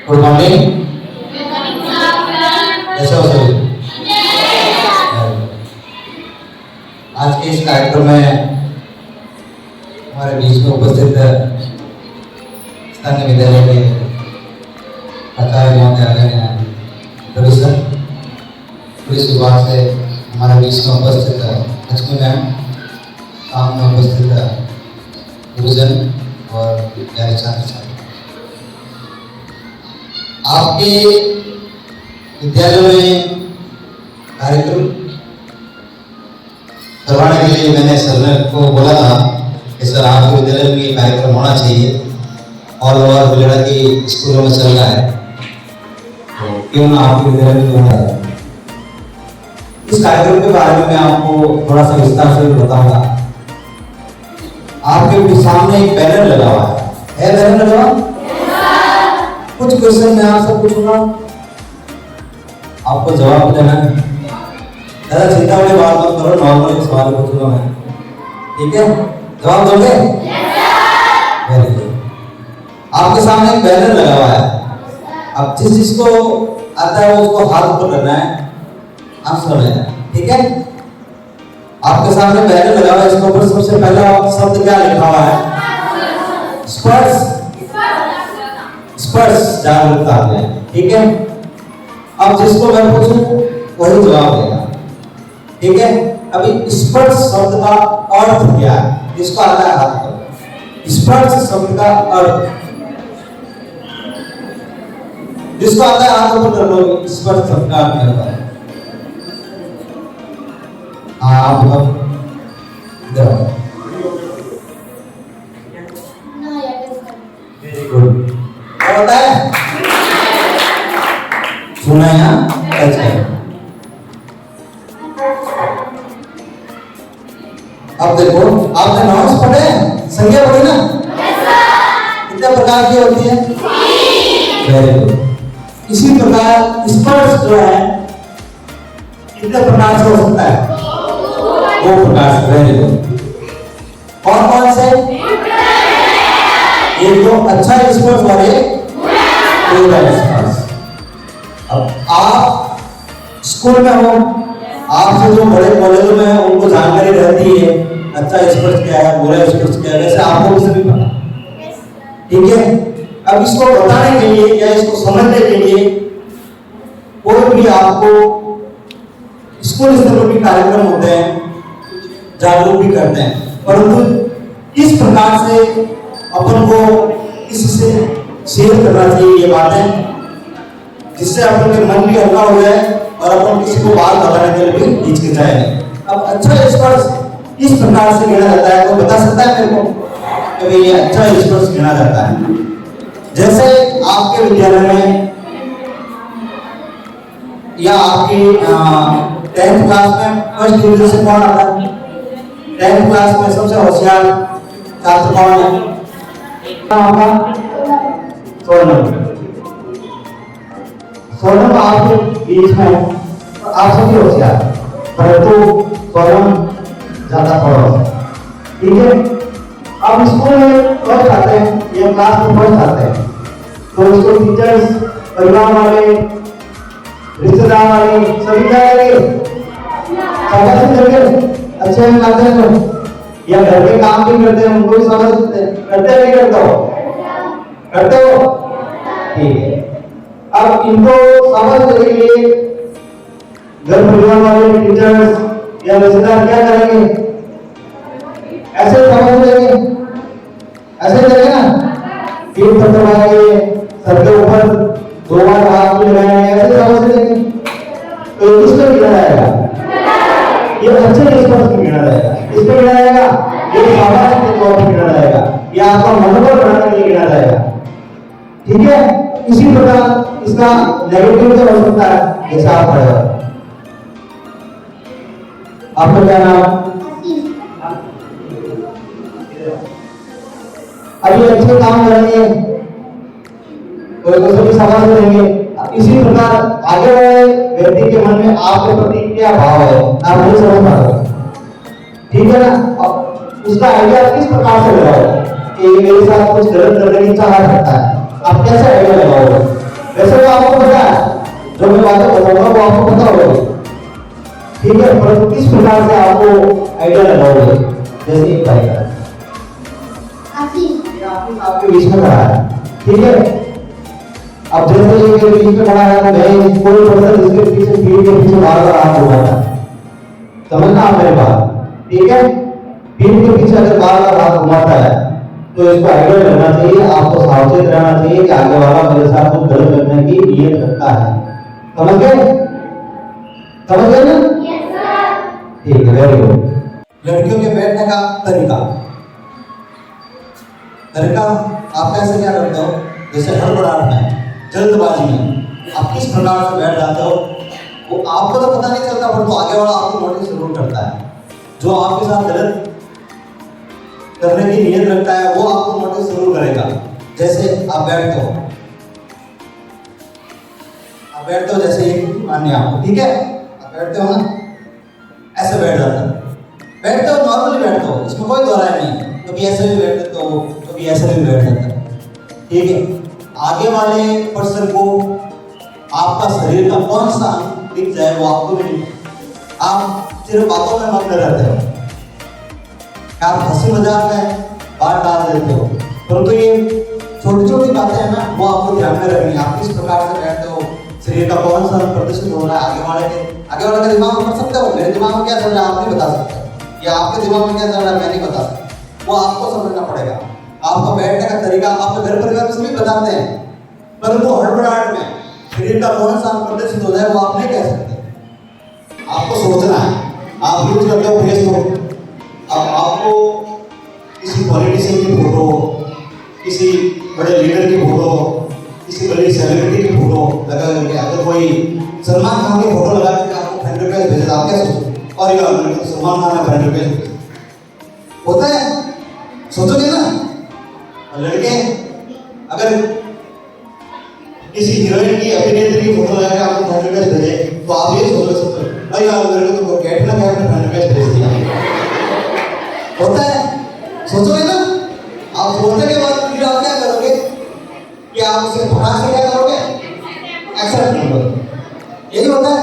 Good morning. कैसे हो सभी? आज के इस कार्यक्रम में हमारे बीच में उपस्थित स्थानीय विद्यालय के प्राचार्य महोदय आ गए हैं। प्रोफेसर पुलिस विभाग से हमारे बीच में उपस्थित लक्ष्मी मैम, सामने उपस्थित गुरुजन और प्यारे छात्र छात्री। आपके विद्यालय में कार्यक्रम करवाने के लिए मैंने सर को बोला था कि सर आपके विद्यालय में ये कार्यक्रम होना चाहिए और बुलेडा की स्कूलों में चल रहा है, तो क्यों ना आपके विद्यालय में होना है। इस कार्यक्रम के बारे में मैं आपको थोड़ा सा विस्तार से बताऊंगा। आपके सामने एक बैनर लगा हुआ है बैनर लगा हुआ? कुछ क्वेश्चन मैं आपसे पूछूंगा, आपको जवाब देना है। ज़्यादा चिंता वाली बात मत करो, नॉर्मल सवाल पूछूंगा मैं, ठीक है? जवाब दोगे? Very good. आपके सामने एक बैनर लगा हुआ है, अब जिसको आता है वो उसको हाथ ऊपर करना है, आंसर लेना है, ठीक है? आपके सामने बैनर लगा हुआ है, इसके ऊपर सबसे पहला शब्द क्या लिखा हुआ है? स्पर्श। स्पर्श जागरूकता है, ठीक है? अब जिसको मैं पूछूं वही जवाब देगा, ठीक है? अभी स्पर्श शब्द का अर्थ क्या है? जिसको आता है हाथ पर। स्पर्श शब्द का अर्थ, जिसको आता है हाथ ऊपर कर लो। स्पर्श शब्द का अर्थ क्या है? हाँ आप बताओ। Very good. होता है सुना है ना? अच्छा, अब देखो आपने नॉट्स पढ़े, संज्ञा पढ़ी ना? कितने प्रकार की होती है? Very good. इसी प्रकार स्पर्श जो है कितने प्रकार से हो सकता है? दो प्रकार से। Very good. कौन कौन से? एक तो अच्छा स्पर्श और एक बुरा स्पर्श। अब आप स्कूल में हो, आपसे जो बड़े कॉलेजों में हैं उनको जानकारी रहती है अच्छा स्पर्श क्या है, बुरा स्पर्श क्या है, वैसे आपको भी सभी पता, ठीक है? अब इसको बताने के लिए या इसको समझने के लिए कोई भी आपको स्कूल स्तर पर भी कार्यक्रम होते हैं, जागरूक भी करते हैं, परंतु किस प्रकार से अपन को इससे शेयर करना चाहिए ये बातें, जिससे अपन के मन भी हल्का हो जाए और अपन किसी को बात बताने के लिए भी हिचकिचाए नहीं। अब अच्छा स्पर्श किस प्रकार से गिना जाता है, तो बता सकता है मेरे को कि ये अच्छा स्पर्श गिना जाता है? जैसे आपके विद्यालय में या आपकी 10th क्लास में फर्स्ट डिवीजन से कौन आता है? 10th क्लास में सबसे होशियार छात्र कौन है? सोनम आपके बीच में आप सभी होशियार, परंतु सोनम ज्यादा पढ़ो, ठीक है? अब स्कूल में फर्स्ट आते हैं या क्लास में फर्स्ट आते हैं, तो इसको टीचर्स, परिवार वाले, रिश्तेदार वाले सभी क्या करेंगे? अच्छे में लाते हैं, या घर के काम भी करते हैं उनको भी समझ करते नहीं करते हो? करते हो, ठीक है? अब इनको समझने के लिए घर परिवार वाले, टीचर्स या रिश्तेदार क्या करेंगे? ऐसे समझ लेंगे, ऐसे करेंगे ना, तीन पत्थर लगाएंगे, सर के ऊपर 2 बार हाथ भी लगाएंगे, ऐसे समझ लेंगे। तो किसको गिना जाएगा? ये अच्छे स्पर्श को गिना जाएगा। इसको गिना जाएगा, ये सामाजिक तौर पर गिना जाएगा, या आपका मनोबल बढ़ाने के लिए गिना जाएगा, ठीक है? इसी प्रकार इसका नेगेटिव जो हो सकता है, जैसे आप पढ़ेगा। आपका क्या नाम? अभी अच्छे काम करेंगे तो सभी समझ लेंगे। इसी प्रकार आगे वाले व्यक्ति के मन में आपके प्रति क्या भाव है आप नहीं समझ पा रहे, ठीक है ना? अब उसका आइडिया किस प्रकार से लगाओ कि मेरे साथ कुछ गलत करने की चाह रखता है, आप कैसे आइडिया लगाओगे? वैसे वो आपको पता है, जो मैं बातें बताऊंगा वो आपको पता होगा, ठीक है, पर किस प्रकार से आपको आइडिया लगाओगे। जैसे एक भाई का आपके बीच में खड़ा है, ठीक है, अब जैसे ये मेरे बीच में खड़ा है, मैं कोई पर्सन इसके पीछे भीड़ के पीछे बार बार हाथ घुमाता है, समझना आप मेरे बात, ठीक है, भीड़ के पीछे अगर बार बार हाथ घुमाता है तो इसको आइडिया करना चाहिए, आपको सावचेत रहना चाहिए कि आगे वाला मेरे साथ कुछ गलत करने की नीयत रखता है। समझ गए? समझ गए ना? ठीक है, वेरी गुड। लड़कियों के बैठने का तरीका आप कैसे क्या करते हो, जैसे हड़बड़ाहट में, जल्दबाजी में आप किस प्रकार से बैठ जाते हो, वो आपको तो पता नहीं चलता, पर तो आगे वाला आपको नोटिस जरूर करता है। जो आपके साथ गलत करने की नीयत रखता है वो आपको नोटिस जरूर करेगा। जैसे आप बैठते हो जैसे ये मानिए आपको, ठीक है, आप बैठते हो ना, ऐसे बैठ जाता है, बैठते हो नॉर्मली बैठते हो, इसमें कोई दोहराया नहीं, कभी ऐसे भी बैठ सकते हो, कभी ऐसे भी बैठ सकते हो, ठीक है। आगे वाले पर्सन को आपका शरीर का कौन सा दिख जाए वो आपको भी नहीं, आप सिर्फ बातों में मग्न रहते हो, आप हंसी मजाक में बात डाल देते हो, परंतु ये छोटी छोटी बातें हैं ना, वो आपको ध्यान में रखनी है। आप किस प्रकार से बैठते हो, शरीर का कौन सा प्रदर्शित हो रहा है, आगे वाले का दिमाग में पढ़ सकते हो, मेरे दिमाग में क्या चल रहा है आप नहीं बता सकते, या आपके दिमाग में क्या चल रहा है मैं नहीं बता सकता, वो आपको समझना पड़ेगा। आपका बैठने का तरीका आपके घर परिवार में सभी बताते हैं, परंतु हड़बड़ाहट में शरीर का कौन सा प्रदर्शित हो जाए वो आप नहीं कह सकते, आपको सोचना है। आप यूज करते हो फेसबुक, अब आपको किसी पॉलिटिशियन की फोटो, किसी बड़े लीडर की फोटो, किसी बड़ी सेलिब्रिटी की फोटो लगा करके, अगर कोई सलमान खान की फोटो लगा करके आपको फ्रेंड रिक्वेस्ट भेजे, आप क्या सोचो, और ये सलमान खान ने फ्रेंड रिक्वेस्ट होता है, सोचोगे ना। लड़के अगर किसी हीरोइन की अभिनेत्री की फोटो लगा के आपको फ्रेंड रिक्वेस्ट भेजे तो आप ये सोचोगे भाई यार मेरे को तो कैट ना कैट फ्रेंड रिक्वेस्ट भेज दिया, होता है, सोचोगे ना। आप सोचने के बाद फिर आप क्या करोगे कि आप उसे भगा से क्या करोगे, एक्सेप्ट करोगे, यही होता है।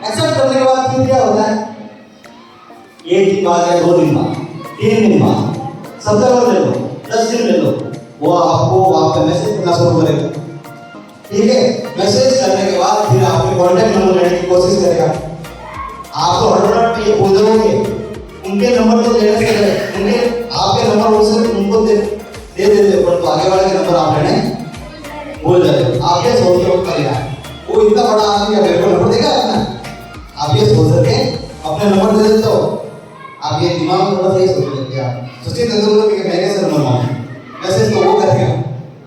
एक्सेप्ट करने के बाद फिर क्या होता है, एक दिन बाद या 2 दिन बाद, 3 दिन बाद, सप्ताह भर ले लो, 10 दिन ले लो, वो आपको आपका मैसेज करना शुरू करेगा, ठीक है। मैसेज करने के बाद फिर आपके कॉन्टेक्ट नंबर लेने की कोशिश करेगा। आप तो हड़बड़ाहट में ये भूल जाओगे, उनके नंबर तो लेने से उनके आपके नंबर उनको दे देते, पर तो आगे वाले के नंबर आप लेने भूल जाते। आप ये सोच के करेगा वो इतना बड़ा आदमी है, मेरे को नंबर देगा अपना, आप ये सोच करके अपने नंबर दे देते हो। आप ये दिमाग में थोड़ा सा ये सोच लेते हैं, सचिन तेंदुलकर कि मैं कैसे नंबर मांगू, मैसेज तो वो करेगा,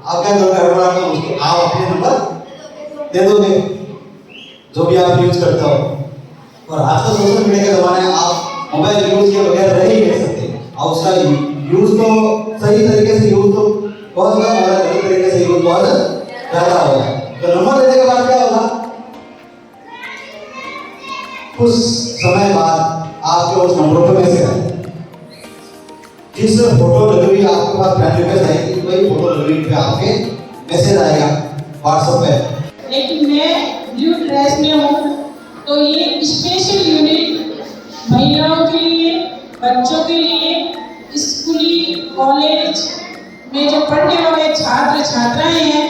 आप क्या करोगे, हड़बड़ाहट में उसको आप अपने नंबर दे दोगे जो भी आप यूज करते हो। और आज का सोशल मीडिया का जमाना है, आप मोबाइल यूज के बगैर रह ही नहीं सकते, और उसका यूज तो सही तरीके से यूज तो बहुत होगा, और गलत तरीके से यूज बहुत ज्यादा होगा। तो नंबर देने के बाद क्या होगा, कुछ समय बाद आपके उस नंबर पर मैसेज आएगा, जिस फोटो लगी हुई आपके पास फ्रेंड रिक्वेस्ट आएगी, वही फोटो लगी हुई पे आपके मैसेज आएगा व्हाट्सएप पे। लेकिन मैं ब्लू ड्रेस में हूँ, तो ये स्पेशल यूनिट महिलाओं के लिए, बच्चों के लिए, स्कूली कॉलेज में जो पढ़ने वाले छात्र छात्राएं हैं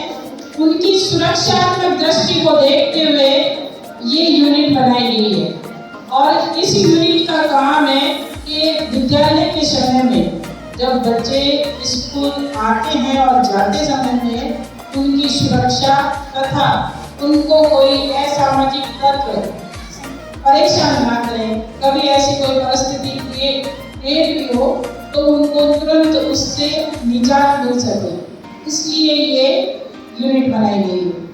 उनकी सुरक्षात्मक दृष्टि को देखते हुए ये यूनिट बनाई गई है। और इस यूनिट का काम है कि विद्यालय के समय में जब बच्चे स्कूल आते हैं और जाते समय में उनकी सुरक्षा तथा उनको कोई असामाजिक तत्व परेशान ना करें, कभी ऐसी कोई परिस्थिति क्रिएट भी हो तो उनको तुरंत उससे निजात मिल सके, इसलिए ये यूनिट बनाई गई है।